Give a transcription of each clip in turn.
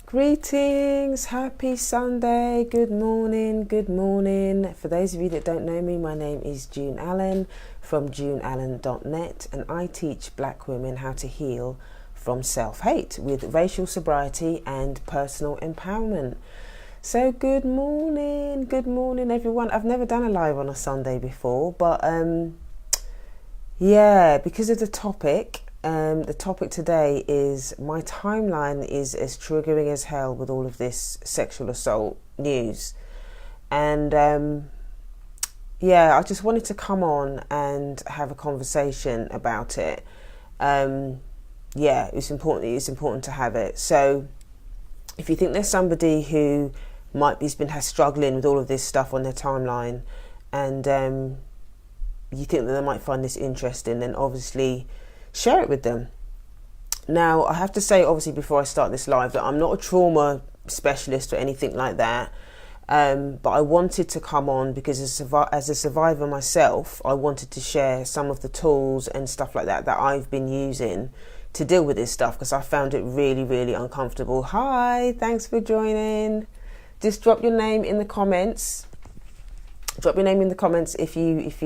Greetings, happy Sunday, good morning, good morning. For those of you that don't know me, my name is June Allen from juneallen.net, and I teach black women how to heal from self-hate with racial sobriety and personal empowerment. So good morning everyone. I've never done a live on a Sunday before, but because of the topic, the topic today is my timeline is as triggering as hell with all of this sexual assault news. And I just wanted to come on and have a conversation about it. It's important to have it. So if you think there's somebody who might be struggling with all of this stuff on their timeline, and you think that they might find this interesting, then obviously share it with them. Now, I have to say, obviously, before I start this live, that I'm not a trauma specialist or anything like that, but I wanted to come on because as a survivor myself, I wanted to share some of the tools and stuff like that I've been using to deal with this stuff, because I found it really, really uncomfortable. Hi, thanks for joining. Just drop your name in the comments. Drop your name in the comments if this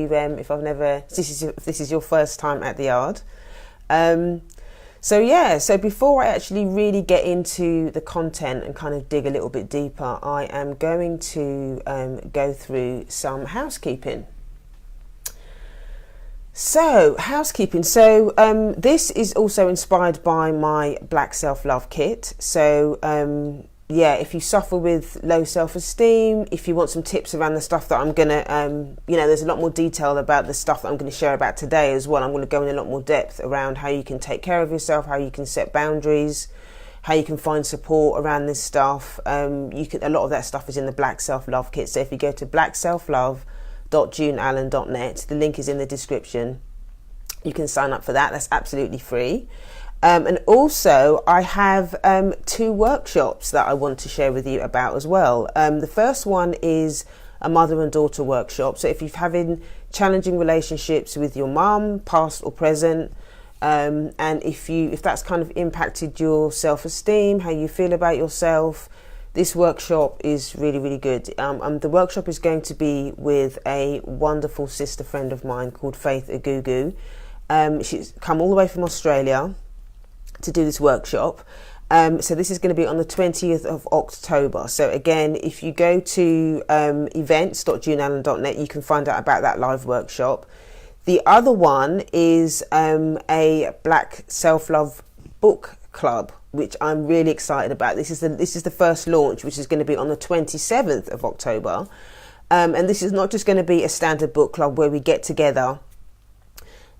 is your first time at the yard. So before I actually really get into the content and kind of dig a little bit deeper, I am going to go through some housekeeping. So housekeeping. So this is also inspired by my Black Self-Love Kit. So if you suffer with low self-esteem, if you want some tips around the stuff that I'm going to, there's a lot more detail about the stuff that I'm going to share about today as well. I'm going to go in a lot more depth around how you can take care of yourself, how you can set boundaries, how you can find support around this stuff. A lot of that stuff is in the Black Self-Love Kit. So if you go to blackselflove.juneallen.net, the link is in the description. You can sign up for that. That's absolutely free. And also, I have 2 workshops that I want to share with you about as well. The first one is a mother and daughter workshop. So if you're having challenging relationships with your mum, past or present, and if that's kind of impacted your self-esteem, how you feel about yourself, this workshop is really, really good. The workshop is going to be with a wonderful sister friend of mine called Faith Agugu. She's come all the way from Australia to do this workshop. So this is going to be on the 20th of October. So again, if you go to events.juneallen.net, you can find out about that live workshop. The other one is a Black Self-Love book club, which I'm really excited about. This is the first launch, which is going to be on the 27th of October. And this is not just going to be a standard book club where we get together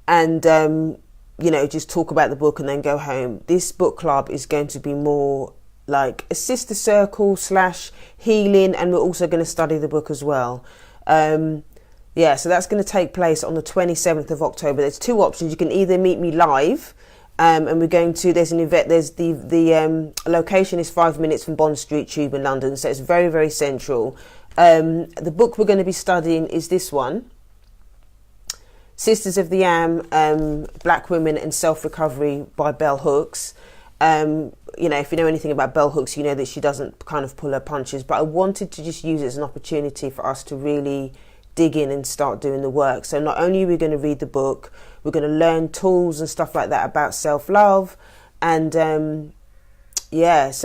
and just talk about the book and then go home. This book club is going to be more like a sister circle / healing, and we're also going to study the book as well. So that's going to take place on the 27th of October. There's 2 options. You can either meet me live, and there's an event, the location is 5 minutes from Bond Street Tube in London, so it's very, very central. The book we're going to be studying is this one, Sisters of the Yam, Black Women and Self-Recovery by Bell Hooks. If you know anything about Bell Hooks, you know that she doesn't kind of pull her punches, but I wanted to just use it as an opportunity for us to really dig in and start doing the work. So not only are we going to read the book, we're going to learn tools and stuff like that about self-love, and so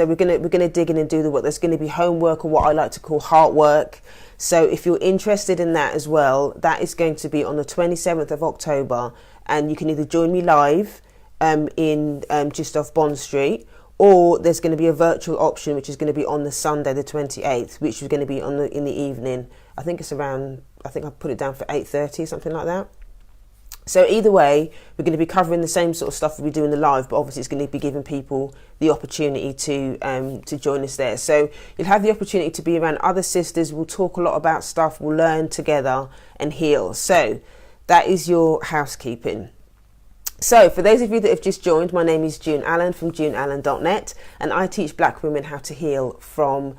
we're going to dig in and do the work. There's going to be homework, or what I like to call heart work. So if you're interested in that as well, that is going to be on the 27th of October, and you can either join me live in just off Bond Street, or there's going to be a virtual option, which is going to be on the Sunday the 28th, which is going to be in the evening. I think I put it down for 8:30, something like that. So either way, we're going to be covering the same sort of stuff we do in the live, but obviously it's going to be giving people the opportunity to join us there. So you'll have the opportunity to be around other sisters. We'll talk a lot about stuff. We'll learn together and heal. So that is your housekeeping. So for those of you that have just joined, my name is June Allen from juneallen.net, and I teach black women how to heal from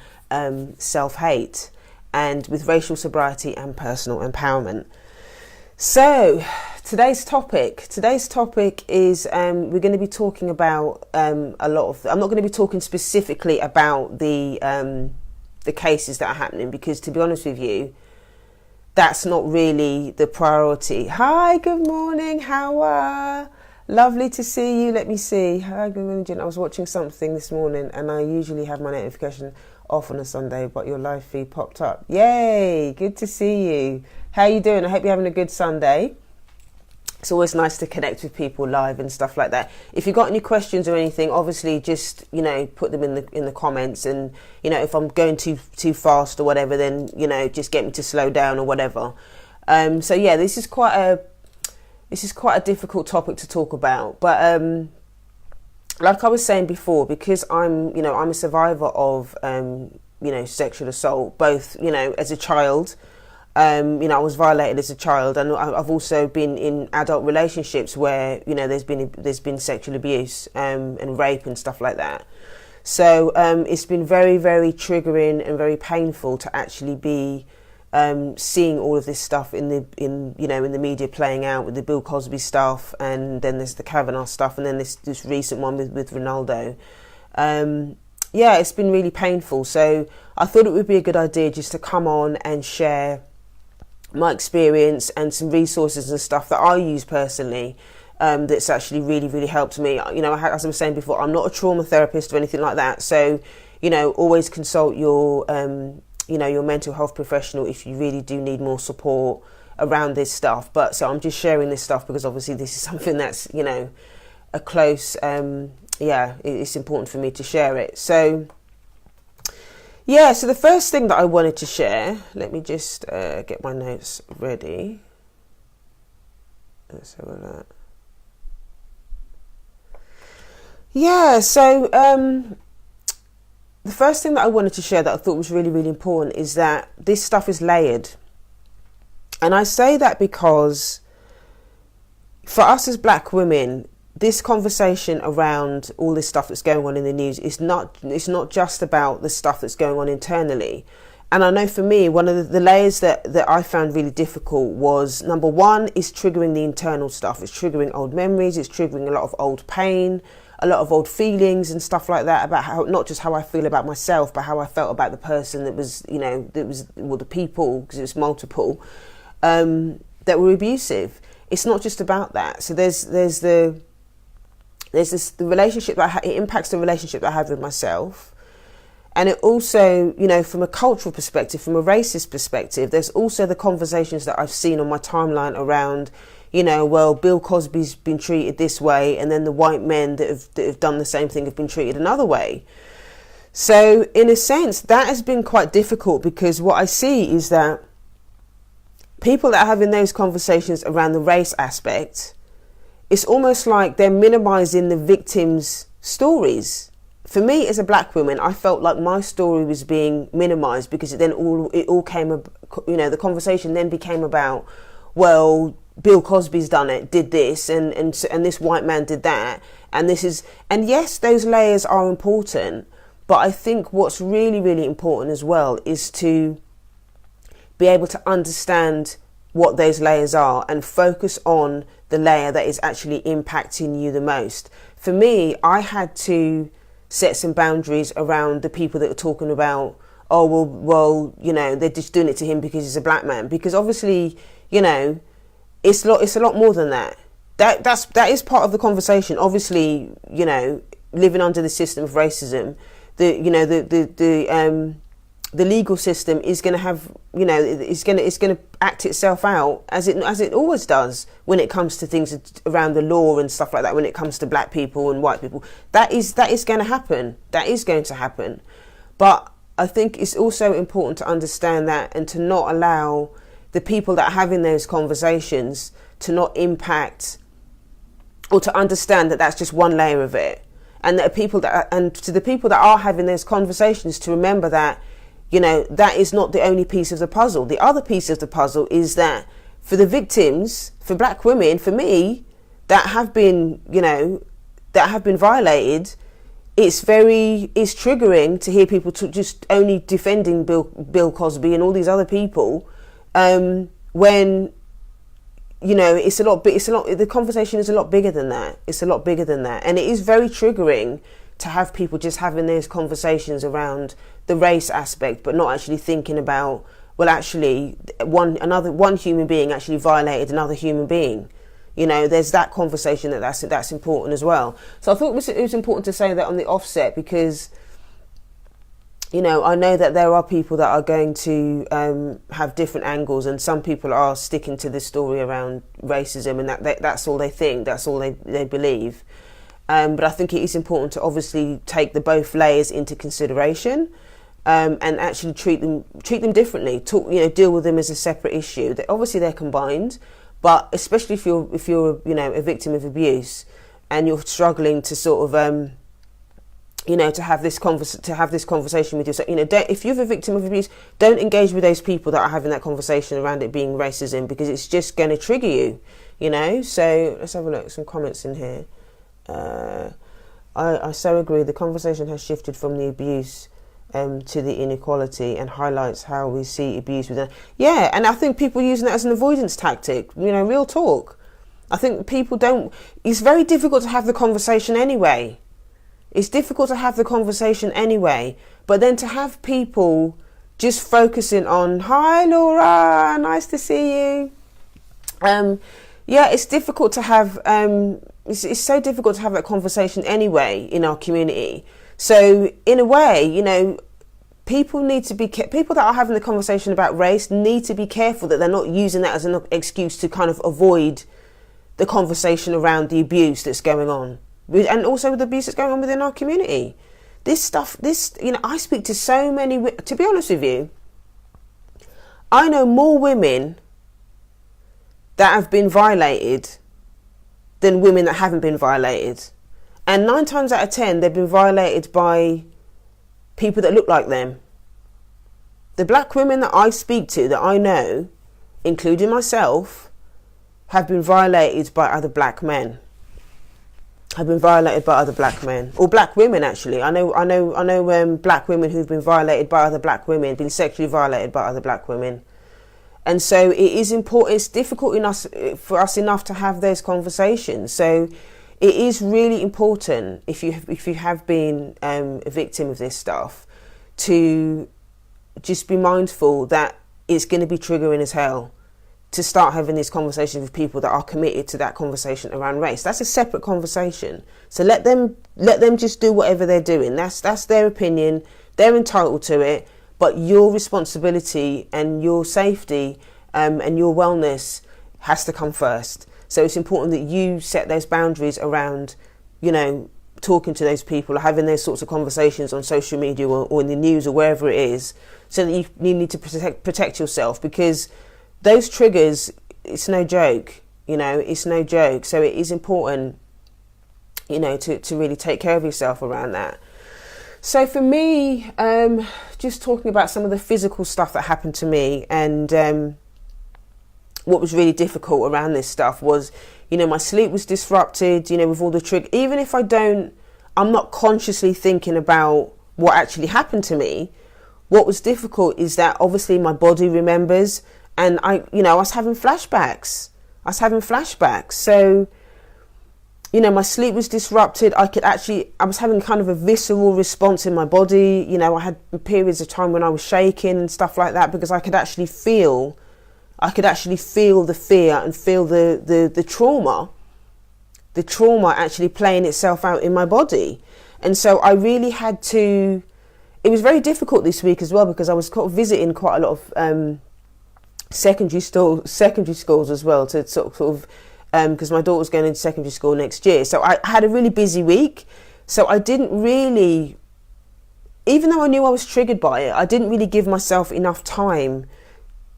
self-hate and with racial sobriety and personal empowerment. So today's topic is we're going to be talking about a lot of. I'm not going to be talking specifically about the cases that are happening, because to be honest with you, that's not really the priority. Hi, good morning. How are? Lovely to see you. Let me see. Hi, good morning, Jen. I was watching something this morning, and I usually have my notification off on a Sunday, but your live feed popped up. Yay! Good to see you. How you doing? I hope you're having a good Sunday. It's always nice to connect with people live and stuff like that. If you've got any questions or anything, obviously just, put them in the comments, and, if I'm going too fast or whatever, then, just get me to slow down or whatever. So yeah, this is quite a difficult topic to talk about, but, like I was saying before, because I'm a survivor of, sexual assault, both, as a child. I was violated as a child, and I've also been in adult relationships where there's been sexual abuse and rape and stuff like that. So it's been very, very triggering and very painful to actually be seeing all of this stuff in the media playing out, with the Bill Cosby stuff, and then there's the Kavanaugh stuff, and then this recent one with Ronaldo. It's been really painful. So I thought it would be a good idea just to come on and share my experience and some resources and stuff that I use personally, that's actually really, really helped me. As I was saying before, I'm not a trauma therapist or anything like that. So, always consult your mental health professional if you really do need more support around this stuff. But so I'm just sharing this stuff because obviously this is something that's, a close, it's important for me to share it. So the first thing that I wanted to share, let me just get my notes ready. Let's have a look. The first thing that I wanted to share that I thought was really, really important is that this stuff is layered. And I say that because for us as black women, this conversation around all this stuff that's going on in the news it's not just about the stuff that's going on internally. And I know for me, one of the layers that I found really difficult was, number one, is triggering the internal stuff. It's triggering old memories. It's triggering a lot of old pain, a lot of old feelings and stuff like that, about how, not just how I feel about myself, but how I felt about the person that was, the people, because it was multiple, that were abusive. It's not just about that. So there's the relationship that it impacts the relationship that I have with myself. And it also, from a cultural perspective, from a racist perspective, there's also the conversations that I've seen on my timeline around, Bill Cosby's been treated this way, and then the white men that have done the same thing have been treated another way. So in a sense, that has been quite difficult, because what I see is that people that are having those conversations around the race aspect, it's almost like they're minimizing the victims' stories. For me, as a black woman, I felt like my story was being minimized, because it all came, the conversation then became about, well, Bill Cosby's did this, and this white man did that, and yes, those layers are important, but I think what's really, really important as well is to be able to understand what those layers are and focus on the layer that is actually impacting you the most. For me, I had to set some boundaries around the people that are talking about, they're just doing it to him because he's a black man. Because obviously, it's a lot more than that. That is part of the conversation. Obviously, living under the system of racism, the legal system is going to have, it's going to act itself out as it always does when it comes to things around the law and stuff like that. When it comes to black people and white people, that is going to happen. That is going to happen. But I think it's also important to understand that, and to not allow the people that are having those conversations to not impact, or to understand that that's just one layer of it, and that to the people that are having those conversations, to remember that, that is not the only piece of the puzzle. The other piece of the puzzle is that for the victims, for black women, for me, that have been violated, it's triggering to hear people just only defending Bill Cosby and all these other people, when you know, the conversation is a lot bigger than that. It's a lot bigger than that. And it is very triggering to have people just having those conversations around the race aspect, but not actually thinking about, well, actually, one human being actually violated another human being. You know, there's that conversation that's important as well. So I thought it was important to say that on the offset, because, you know, I know that there are people that are going to have different angles, and some people are sticking to the story around racism, and that's all they think, that's all they believe. But I think it is important to obviously take the both layers into consideration, and actually treat them differently. Deal with them as a separate issue. Obviously they're combined, but especially if you're you know, a victim of abuse, and you're struggling to sort of to have this conversation with yourself. You know, if you're a victim of abuse, don't engage with those people that are having that conversation around it being racism, because it's just going to trigger you. You know. So let's have a look. Some comments in here. I so agree. The conversation has shifted from the abuse to the inequality, and highlights how we see abuse within. Yeah, and I think people using that as an avoidance tactic. You know, real talk. I think people don't. It's very difficult to have the conversation anyway. It's difficult to have the conversation anyway, but then to have people just focusing on, hi Laura, nice to see you. It's difficult to have, it's so difficult to have that conversation anyway in our community. So in a way, you know, people that are having the conversation about race need to be careful that they're not using that as an excuse to kind of avoid the conversation around the abuse that's going on. And also with the abuse that's going on within our community. I speak to so many, to be honest with you, I know more women that have been violated than women that haven't been violated. And 9 times out of 10, they've been violated by people that look like them. The black women that I speak to, that I know, including myself, have been violated by other black men. Have been violated by other black men, or black women actually. I know black women who've been violated by other black women, been sexually violated by other black women, and so it is important. It's difficult for us enough to have those conversations. So it is really important if you have been a victim of this stuff, to just be mindful that it's going to be triggering as hell to start having these conversations with people that are committed to that conversation around race. That's a separate conversation. So let them just do whatever they're doing. That's their opinion. They're entitled to it. But your responsibility and your safety and your wellness has to come first. So it's important that you set those boundaries around, you know, talking to those people, or having those sorts of conversations on social media or in the news or wherever it is, so that you need to protect yourself, because those triggers, it's no joke, you know, it's no joke. So it is important, you know, to really take care of yourself around that. So for me, just talking about some of the physical stuff that happened to me, and what was really difficult around this stuff was, you know, my sleep was disrupted, you know, with all the triggers. Even if I'm not consciously thinking about what actually happened to me, what was difficult is that obviously my body remembers. And I was having flashbacks. So, you know, my sleep was disrupted. I was having kind of a visceral response in my body. You know, I had periods of time when I was shaking and stuff like that, because I could actually feel the fear and feel the trauma actually playing itself out in my body. And so I really had to, it was very difficult this week as well, because I was visiting quite a lot of, secondary schools as well, to sort of because my daughter's going into secondary school next year. So I had a really busy week. So I didn't really, even though I knew I was triggered by it, I didn't really give myself enough time,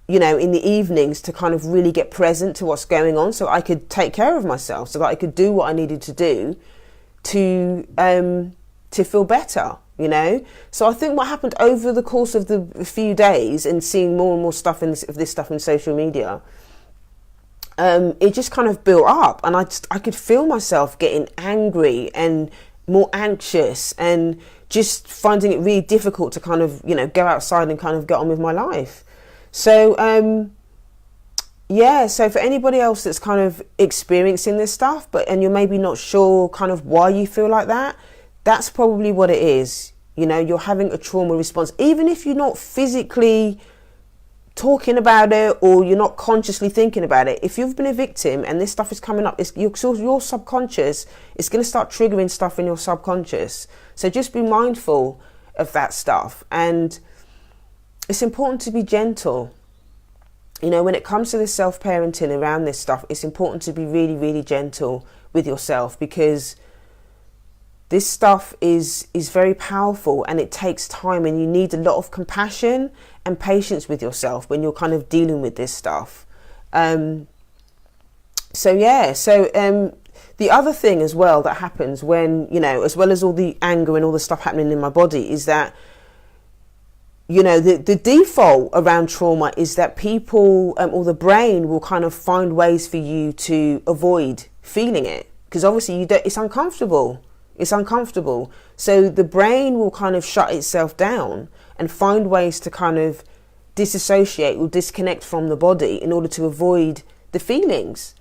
you know, in the evenings to kind of really get present to what's going on, so I could take care of myself, so that I could do what I needed to do to feel better. You know, so I think what happened over the course of the few days, and seeing more and more stuff of this stuff in social media, it just kind of built up, and I could feel myself getting angry and more anxious, and just finding it really difficult to kind of, you know, go outside and kind of get on with my life. So Yeah, so for anybody else that's kind of experiencing this stuff, and you're maybe not sure kind of why you feel like that, that's probably what it is. You know, you're having a trauma response, even if you're not physically talking about it or you're not consciously thinking about it. If you've been a victim and this stuff is coming up, your subconscious is going to start triggering stuff in your subconscious. So just be mindful of that stuff. And it's important to be gentle. You know, when it comes to the self-parenting around this stuff, it's important to be really, really gentle with yourself, because this stuff is very powerful and it takes time, and you need a lot of compassion and patience with yourself when you're kind of dealing with this stuff. The other thing as well that happens when, you know, as well as all the anger and all the stuff happening in my body, is that, you know, the default around trauma is that people or the brain will kind of find ways for you to avoid feeling it, because obviously it's uncomfortable. It's uncomfortable. So the brain will kind of shut itself down and find ways to kind of disassociate or disconnect from the body in order to avoid the feelings.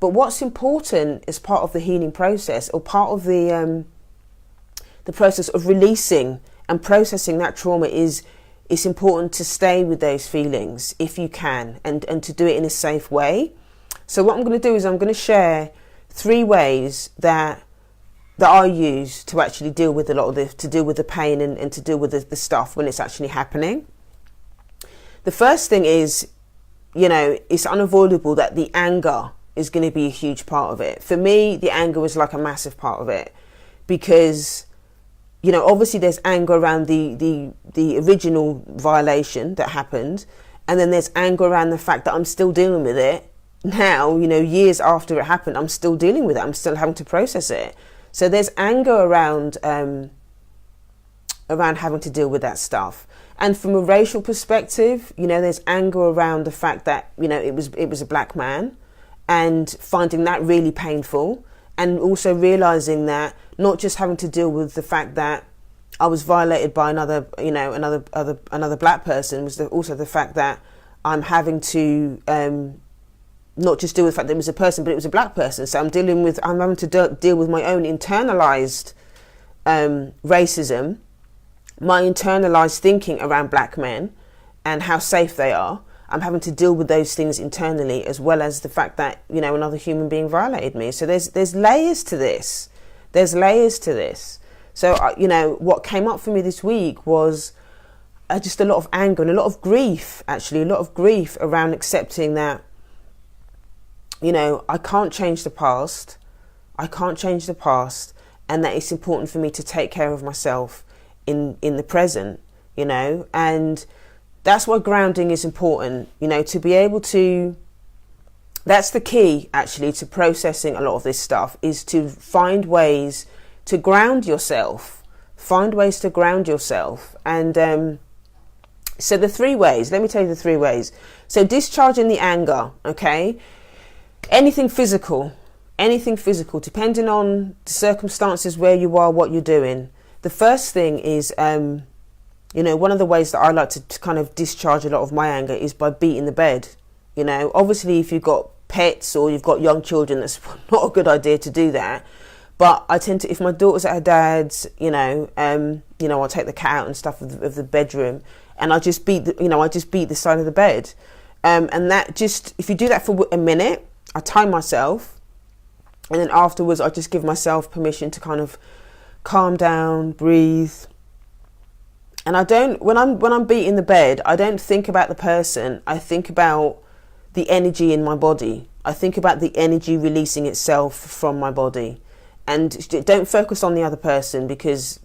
But what's important as part of the healing process, or part of the process of releasing and processing that trauma, is it's important to stay with those feelings if you can, and to do it in a safe way. So what I'm going to do is I'm going to share 3 ways that I use to actually deal with a lot of to deal with the pain and to deal with the stuff when it's actually happening. The first thing is, you know, it's unavoidable that the anger is going to be a huge part of it. For me, the anger was like a massive part of it, because, you know, obviously there's anger around the original violation that happened, and then there's anger around the fact that I'm still dealing with it now, you know, years after it happened. I'm still dealing with it. I'm still having to process it. So there's anger around having to deal with that stuff. And from a racial perspective, you know, there's anger around the fact that, you know, it was a black man, and finding that really painful, and also realizing that not just having to deal with the fact that I was violated by another black person, was also the fact that I'm having to not just deal with the fact that it was a person, but it was a black person. So I'm having to deal with my own internalized racism, my internalized thinking around black men and how safe they are. I'm having to deal with those things internally, as well as the fact that, you know, another human being violated me. So there's layers to this. There's layers to this. So, you know, what came up for me this week was just a lot of anger and a lot of grief, actually, a lot of grief around accepting that, you know, I can't change the past. I can't change the past. And that it's important for me to take care of myself in the present, you know. And that's why grounding is important, you know, to be able to, that's the key actually to processing a lot of this stuff, is to find ways to ground yourself. Find ways to ground yourself. And so the 3 ways, let me tell you the 3 ways. So discharging the anger, okay? Anything physical, depending on the circumstances, where you are, what you're doing. The first thing is, you know, one of the ways that I like to kind of discharge a lot of my anger is by beating the bed. You know, obviously if you've got pets or you've got young children, that's not a good idea to do that. But I tend to, if my daughter's at her dad's, you know, I'll take the cat out and stuff of the bedroom, and I just beat the side of the bed. And that just, if you do that for a minute, I time myself, and then afterwards I just give myself permission to kind of calm down, breathe. And I don't, when I'm beating the bed, I don't think about the person. I think about the energy in my body. I think about the energy releasing itself from my body. And don't focus on the other person, because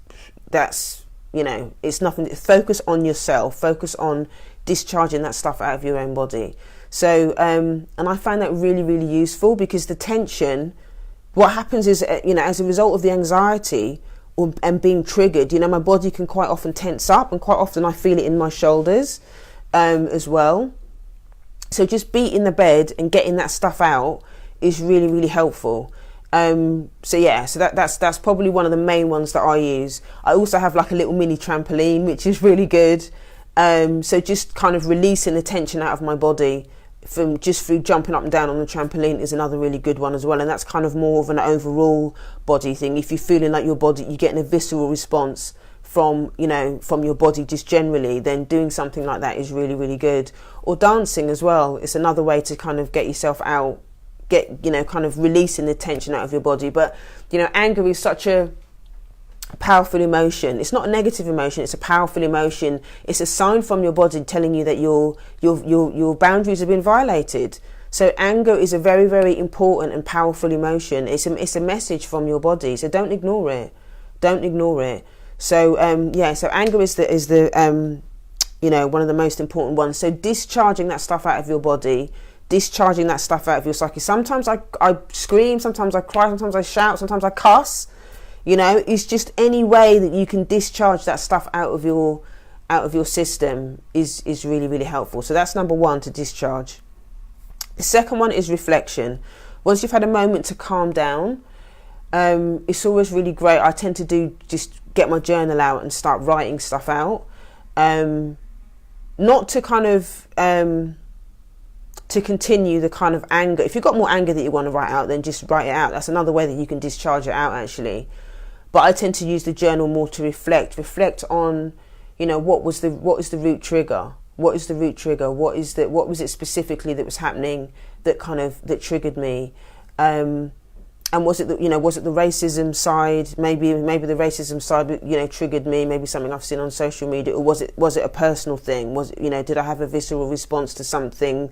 that's, you know, it's nothing. Focus on yourself. Focus on discharging that stuff out of your own body. So, and I find that really, really useful, because the tension, what happens is, you know, as a result of the anxiety and being triggered, you know, my body can quite often tense up, and quite often I feel it in my shoulders as well. So just beating the bed and getting that stuff out is really, really helpful. So that's probably one of the main ones that I use. I also have like a little mini trampoline, which is really good. So just kind of releasing the tension out of my body from just through jumping up and down on the trampoline is another really good one as well. And that's kind of more of an overall body thing. If you're feeling like your body, you're getting a visceral response from, you know, from your body just generally, then doing something like that is really, really good. Or dancing as well. It's another way to kind of get yourself out, get, you know, kind of releasing the tension out of your body. But, you know, anger is such a powerful emotion. It's not a negative emotion, it's a powerful emotion. It's a sign from your body telling you that your boundaries have been violated. So anger is a very, very important and powerful emotion. It's a message from your body, so don't ignore it. Don't ignore it. So so anger is the you know, one of the most important ones. So discharging that stuff out of your body, discharging that stuff out of your psyche. Sometimes I scream, sometimes I cry, sometimes I shout, sometimes I cuss. You know, it's just any way that you can discharge that stuff out of your system is really, really helpful. So that's number one, to discharge. The second one is reflection. Once you've had a moment to calm down, it's always really great. I tend to just get my journal out and start writing stuff out. Not to kind of to continue the kind of anger. If you've got more anger that you want to write out, then just write it out. That's another way that you can discharge it out, actually. But I tend to use the journal more to reflect on, you know, what is the root trigger? What is the root trigger? What was it specifically that was happening that triggered me? And was it the racism side? Maybe the racism side, you know, triggered me. Maybe something I've seen on social media, or was it a personal thing? Did I have a visceral response to something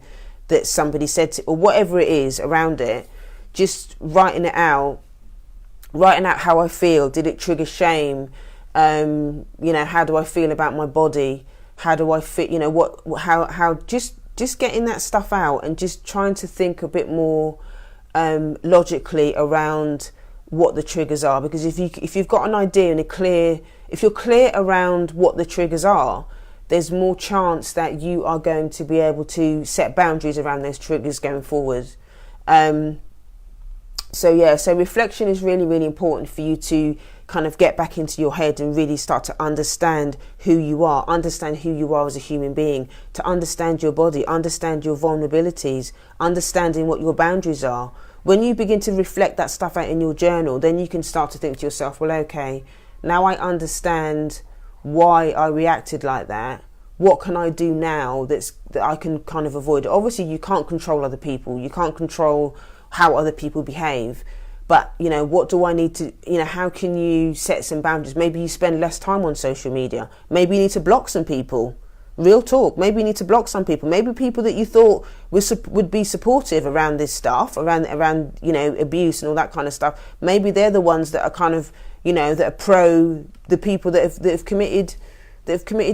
that somebody said or whatever it is around it? Just writing out how I feel. Did it trigger shame? How do I feel about my body? How do I fit? You know, how just getting that stuff out and just trying to think a bit more logically around what the triggers are. Because if you've got an idea and if you're clear around what the triggers are, there's more chance that you are going to be able to set boundaries around those triggers going forward. So reflection is really, really important for you to kind of get back into your head and really start to understand who you are as a human being, to understand your body, understand your vulnerabilities, understanding what your boundaries are. When you begin to reflect that stuff out in your journal, then you can start to think to yourself, well, okay, now I understand why I reacted like that. What can I do now that I can kind of avoid it? Obviously, you can't control other people. You can't control how other people behave. But, you know, what do I need to, you know, how can you set some boundaries? Maybe you spend less time on social media. Maybe you need to block some people. Real talk. Maybe you need to block some people. Maybe people that you thought would be supportive around this stuff, around, you know, abuse and all that kind of stuff. Maybe they're the ones that are kind of, you know, that are pro the people that have committed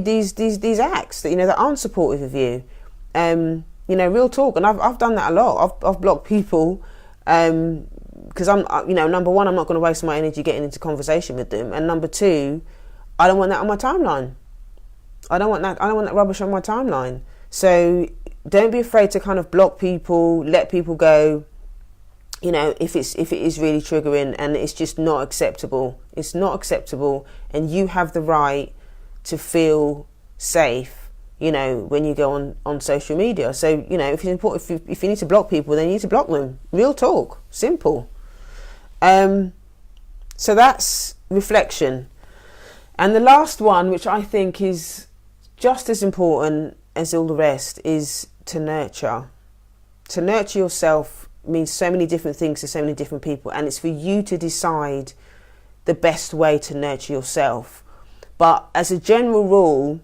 these acts that, you know, that aren't supportive of you. You know, real talk. And I've done that a lot. I've blocked people because I'm, you know, number one, I'm not going to waste my energy getting into conversation with them, and number two, I don't want that on my timeline. I don't want that rubbish on my timeline. So don't be afraid to kind of block people, let people go. You know, if it is really triggering and it's just not acceptable. It's not acceptable, and you have the right to feel safe, you know, when you go on social media. So, you know, if you need to block people, then you need to block them. Real talk. Simple. So that's reflection. And the last one, which I think is just as important as all the rest, is to nurture. To nurture yourself means so many different things to so many different people, and it's for you to decide the best way to nurture yourself. But as a general rule,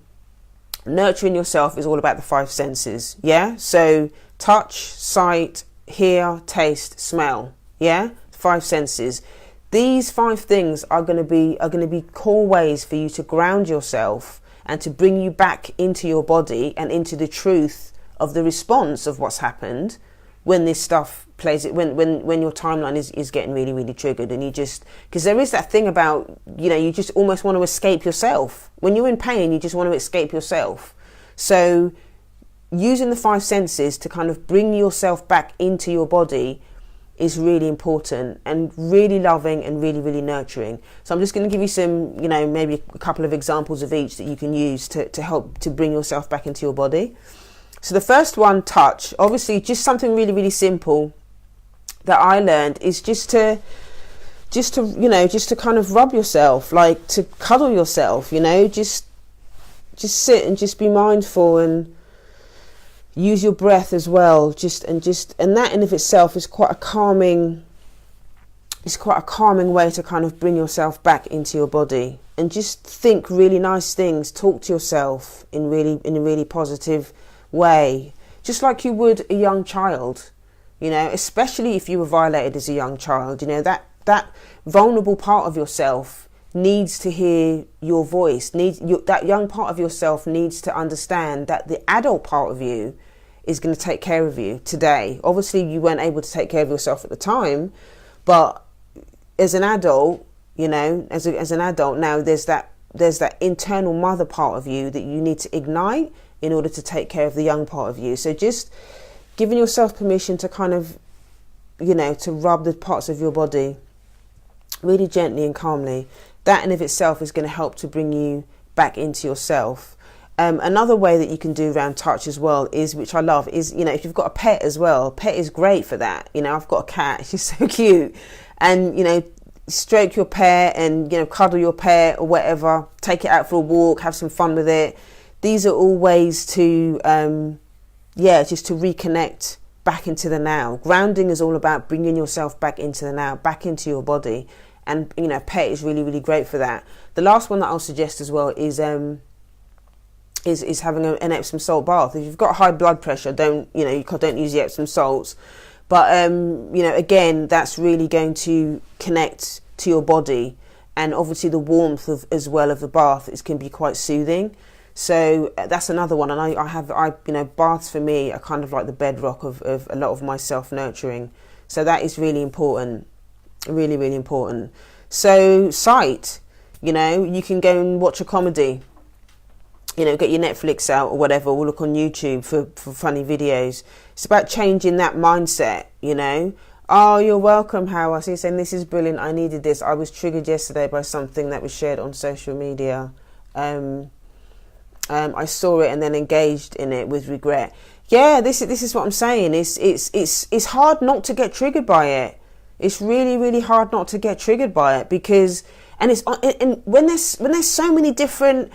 nurturing yourself is all about the five senses. Yeah. So touch, sight, hear, taste, smell. Yeah. 5 senses. These 5 things are going to be core ways for you to ground yourself and to bring you back into your body and into the truth of the response of what's happened when this stuff plays it, when your timeline is getting really, really triggered, and you just, because there is that thing about, you know, you just almost want to escape yourself. When you're in pain, you just want to escape yourself. So using the 5 senses to kind of bring yourself back into your body is really important and really loving and really, really nurturing. So I'm just going to give you some, you know, maybe a couple of examples of each that you can use to help to bring yourself back into your body. So the first one, touch, obviously just something really, really simple that I learned is just to kind of rub yourself, like to cuddle yourself, just sit and just be mindful and use your breath as well. And that in of itself is quite a calming way to kind of bring yourself back into your body, and just think really nice things, talk to yourself in a really positive way, just like you would a young child, especially if you were violated as a young child. That vulnerable part of yourself needs to hear your voice, that young part of yourself needs to understand that the adult part of you is going to take care of you today. Obviously you weren't able to take care of yourself at the time, but as an adult, as an adult now, there's that internal mother part of you that you need to ignite in order to take care of the young part of you. So just giving yourself permission to kind of, to rub the parts of your body really gently and calmly. That in of itself is going to help to bring you back into yourself. Another way that you can do around touch as well is, which I love, is, if you've got a pet as well, pet is great for that. I've got a cat, she's so cute. And, stroke your pet and, cuddle your pet or whatever, take it out for a walk, have some fun with it. These are all ways to, just to reconnect back into the now. Grounding is all about bringing yourself back into the now, back into your body. And, pet is really, really great for that. The last one that I'll suggest as well is having an Epsom salt bath. If you've got high blood pressure, don't use the Epsom salts. But, again, that's really going to connect to your body. And obviously the warmth as well of the bath can be quite soothing. So that's another one. And baths for me are kind of like the bedrock of a lot of my self-nurturing. So that is really important. Really, really important. So sight, you can go and watch a comedy. Get your Netflix out or whatever, or look on YouTube for funny videos. It's about changing that mindset, Oh, you're welcome, Howard. So you're saying, this is brilliant, I needed this. I was triggered yesterday by something that was shared on social media. I saw it and then engaged in it with regret. Yeah, this is what I'm saying. It's hard not to get triggered by it. It's really, really hard not to get triggered by it, because, and when there's so many different,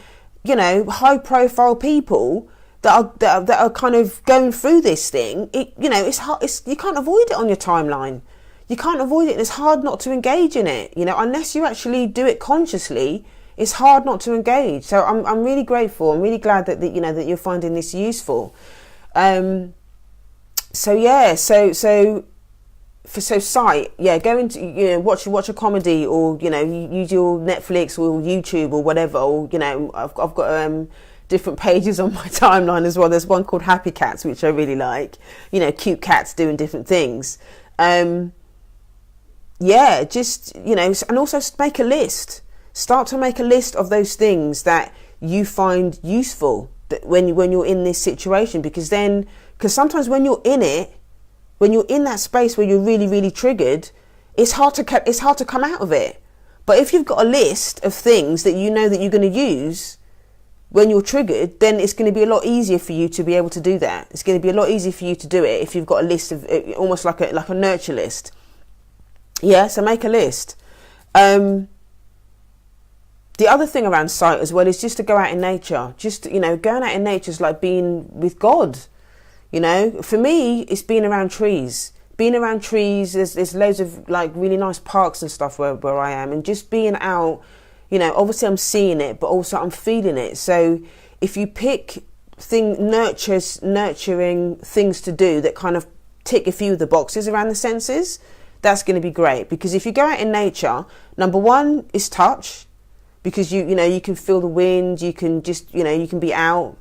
high profile people that are kind of going through this thing, it's hard. You can't avoid it on your timeline. You can't avoid it, and it's hard not to engage in it. Unless you actually do it consciously, it's hard not to engage. So I'm really grateful. I'm really glad that that you're finding this useful. So sight, go into, watch a comedy, or, use your Netflix or YouTube or whatever, or, I've got, different pages on my timeline as well. There's one called Happy Cats, which I really like, cute cats doing different things. And also make a list, start to make a list of those things that you find useful when you're in this situation, because sometimes when you're in it, when you're in that space where you're really, really triggered, it's hard to come out of it. But if you've got a list of things that that you're going to use when you're triggered, then it's going to be a lot easier for you to be able to do that. It's going to be a lot easier for you to do it if you've got a list of, almost like a nurture list. Yeah, so make a list. The other thing around sight as well is just to go out in nature. Just, going out in nature is like being with God. For me, it's being around trees. Being around trees, there's loads of like really nice parks and stuff where I am, and just being out, obviously I'm seeing it, but also I'm feeling it. So if you pick nurturing things to do that kind of tick a few of the boxes around the senses, that's going to be great. Because if you go out in nature, number one is touch, because you can feel the wind, you can just, you can be out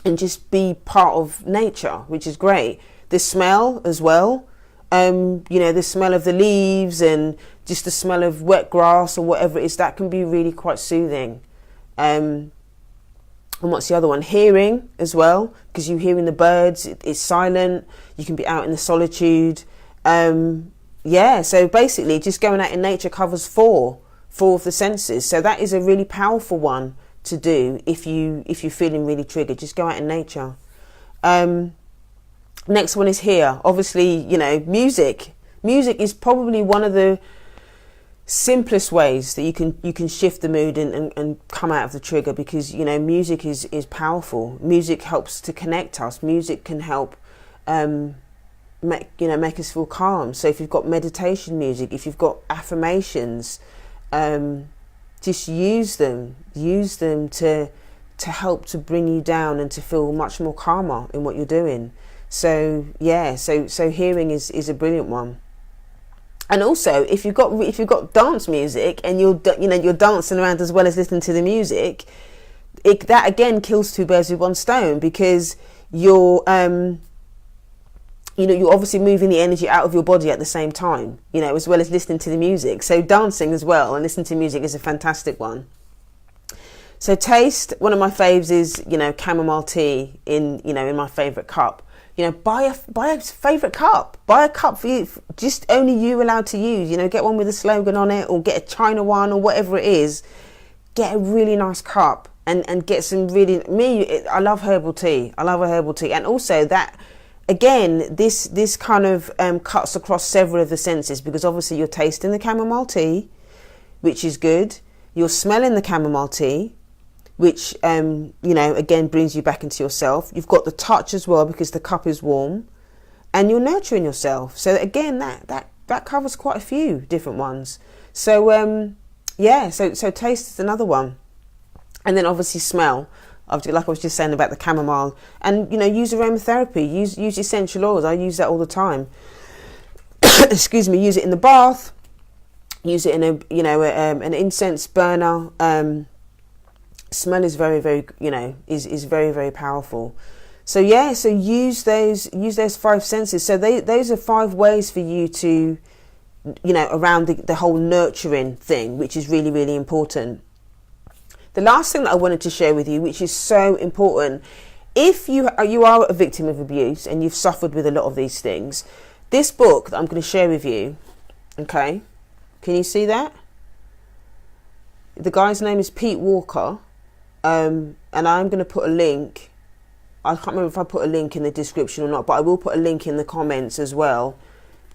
and just be part of nature, which is great. The smell as well, the smell of the leaves and just the smell of wet grass or whatever it is, that can be really quite soothing. And what's the other one? Hearing as well, because you're hearing the birds, it's silent, you can be out in the solitude. So basically just going out in nature covers four of the senses. So that is a really powerful one to do if you're feeling really triggered. Just go out in nature. Next one is here. Obviously, you know, music. Music is probably one of the simplest ways that you can shift the mood and come out of the trigger, because, you know, music is powerful. Music helps to connect us. Music can help make us feel calm. So if you've got meditation music, if you've got affirmations, just use them to help to bring you down and to feel much more calmer in what you're doing. So yeah, so hearing is a brilliant one. And also, if you've got dance music and you're dancing around as well as listening to the music, that again kills two birds with one stone, because you're obviously moving the energy out of your body at the same time, you know, as well as listening to the music. So dancing as well and listening to music is a fantastic one. So taste, one of my faves is, you know, chamomile tea in my favourite cup. You know, buy a favourite cup. Buy a cup for you, just only you allowed to use. You know, get one with a slogan on it, or get a China one, or whatever it is. Get a really nice cup and get some really. I love herbal tea. I love a herbal tea, and also that. Again, this kind of cuts across several of the senses, because obviously you're tasting the chamomile tea, which is good. You're smelling the chamomile tea, which, again, brings you back into yourself. You've got the touch as well, because the cup is warm, and you're nurturing yourself. So again, that covers quite a few different ones. So, so taste is another one. And then obviously smell. Like I was just saying about the chamomile, and, you know, use aromatherapy, use essential oils. I use that all the time. Excuse me. Use it in the bath. Use it in an incense burner. Smell is very, very, is very, very powerful. So yeah, so use those five senses. So those are 5 ways for you to, around the whole nurturing thing, which is really, really important. The last thing that I wanted to share with you, which is so important, if you are a victim of abuse and you've suffered with a lot of these things, this book that I'm going to share with you, okay, can you see that? The guy's name is Pete Walker, and I'm going to put a link. I can't remember if I put a link in the description or not, but I will put a link in the comments as well.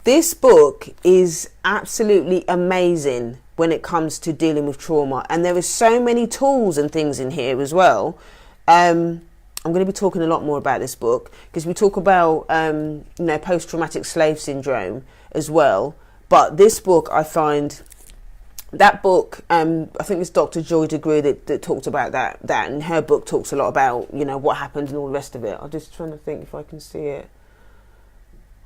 This book is absolutely amazing when it comes to dealing with trauma, and there are so many tools and things in here as well. I'm going to be talking a lot more about this book, because we talk about post-traumatic slave syndrome as well. But this book, I find that book, I think it's Dr. Joy DeGruy that talked about that, and her book talks a lot about, what happened and all the rest of it. I'm just trying to think if I can see it.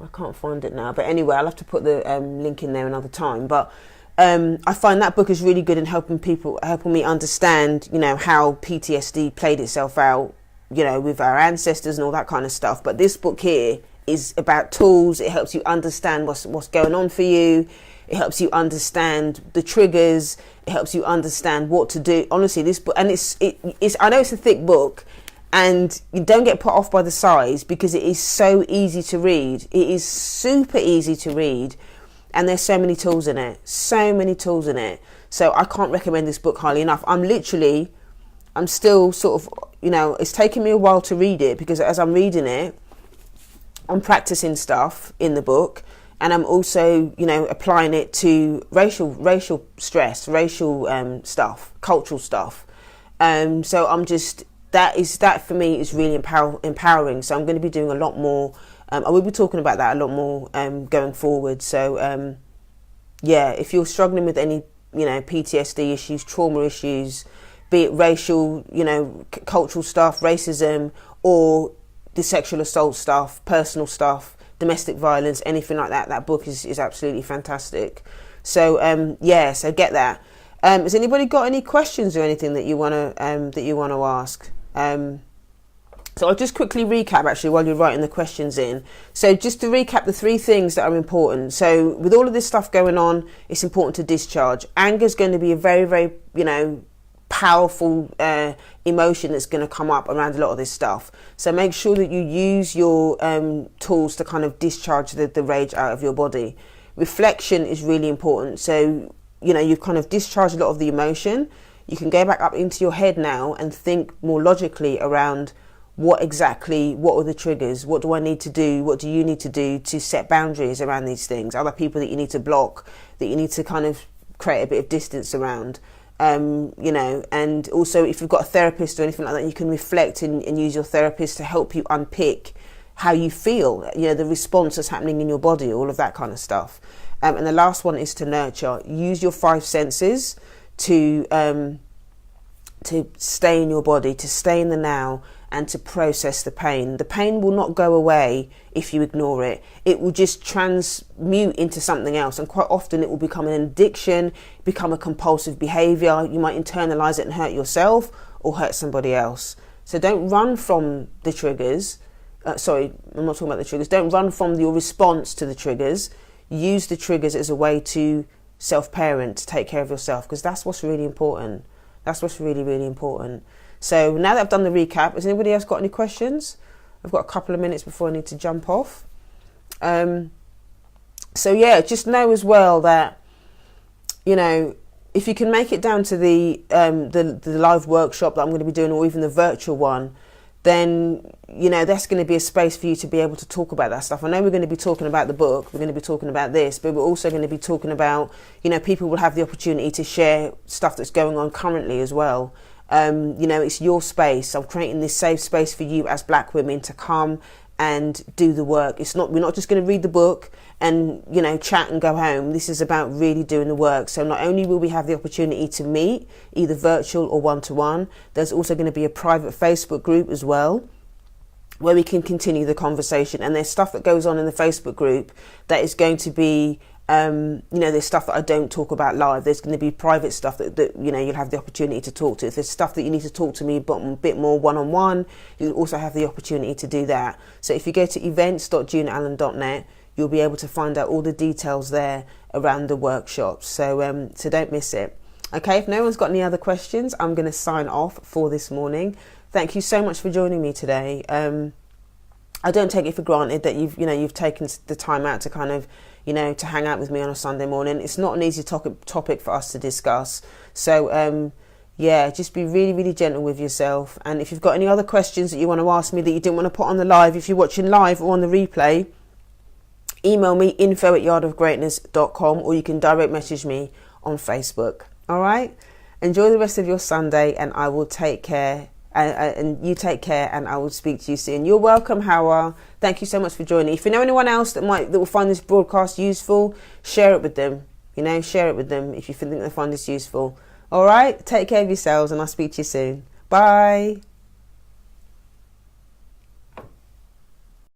I can't find it now, but anyway, I'll have to put the link in there another time. But I find that book is really good in helping me understand, how PTSD played itself out, with our ancestors and all that kind of stuff. But this book here is about tools. It helps you understand what's going on for you. It helps you understand the triggers. It helps you understand what to do. Honestly, this book, and it's I know it's a thick book, and you don't get put off by the size, because it is so easy to read. It is super easy to read. And there's so many tools in it. So I can't recommend this book highly enough. I'm still sort of, it's taken me a while to read it, because as I'm reading it, I'm practicing stuff in the book, and I'm also, applying it to racial stress, racial stuff, cultural stuff. So I'm just, that for me is really empowering. So I'm going to be doing a lot more. I will be talking about that a lot more going forward. So, if you're struggling with any, PTSD issues, trauma issues, be it racial, cultural stuff, racism, or the sexual assault stuff, personal stuff, domestic violence, anything like that, that book is absolutely fantastic. So, so get that. Has anybody got any questions or anything that you want to ask? So I'll just quickly recap, actually, while you're writing the questions in. So just to recap the 3 things that are important. So with all of this stuff going on, it's important to discharge. Anger is going to be a very, very, powerful emotion that's going to come up around a lot of this stuff. So make sure that you use your tools to kind of discharge the rage out of your body. Reflection is really important. So, you've kind of discharged a lot of the emotion. You can go back up into your head now and think more logically around what are the triggers? What do I need to do? What do you need to do to set boundaries around these things? Are there people that you need to block, that you need to kind of create a bit of distance around? And also if you've got a therapist or anything like that, you can reflect and use your therapist to help you unpick how you feel, the response that's happening in your body, all of that kind of stuff. And the last one is to nurture. Use your 5 senses to stay in your body, to stay in the now, and to process the pain. The pain will not go away if you ignore it. It will just transmute into something else, and quite often it will become an addiction, become a compulsive behavior. You might internalize it and hurt yourself or hurt somebody else. So don't run from the triggers. Sorry, I'm not talking about the triggers. Don't run from your response to the triggers. Use the triggers as a way to self-parent, to take care of yourself, because that's what's really important. That's what's really, really important. So now that I've done the recap, has anybody else got any questions? I've got a couple of minutes before I need to jump off. Just know as well that, if you can make it down to the live workshop that I'm going to be doing, or even the virtual one, then, that's going to be a space for you to be able to talk about that stuff. I know we're going to be talking about the book, we're going to be talking about this, but we're also going to be talking about, people will have the opportunity to share stuff that's going on currently as well. It's your space. I'm creating this safe space for you as Black women to come and do the work. We're not just going to read the book and, chat and go home. This is about really doing the work. So not only will we have the opportunity to meet, either virtual or one-to-one, there's also going to be a private Facebook group as well, where we can continue the conversation. And there's stuff that goes on in the Facebook group that is going to be, there's stuff that I don't talk about live. There's going to be private stuff that you'll have the opportunity to talk to. If there's stuff that you need to talk to me but a bit more one-on-one, you'll also have the opportunity to do that. So if you go to events.junallen.net, you'll be able to find out all the details there around the workshops. So don't miss it. Okay, if no one's got any other questions, I'm going to sign off for this morning. Thank you so much for joining me today. I don't take it for granted that you've taken the time out to kind of, to hang out with me on a Sunday morning. It's not an easy topic for us to discuss. So, just be really, really gentle with yourself. And if you've got any other questions that you want to ask me that you didn't want to put on the live, if you're watching live or on the replay, email me info@yardofgreatness.com, or you can direct message me on Facebook. All right? Enjoy the rest of your Sunday, and I will take care. And you take care, and I will speak to you soon. You're welcome, Hawa. Thank you so much for joining. If you know anyone else that will find this broadcast useful, share it with them. Share it with them if you think they find this useful. All right? Take care of yourselves, and I'll speak to you soon. Bye.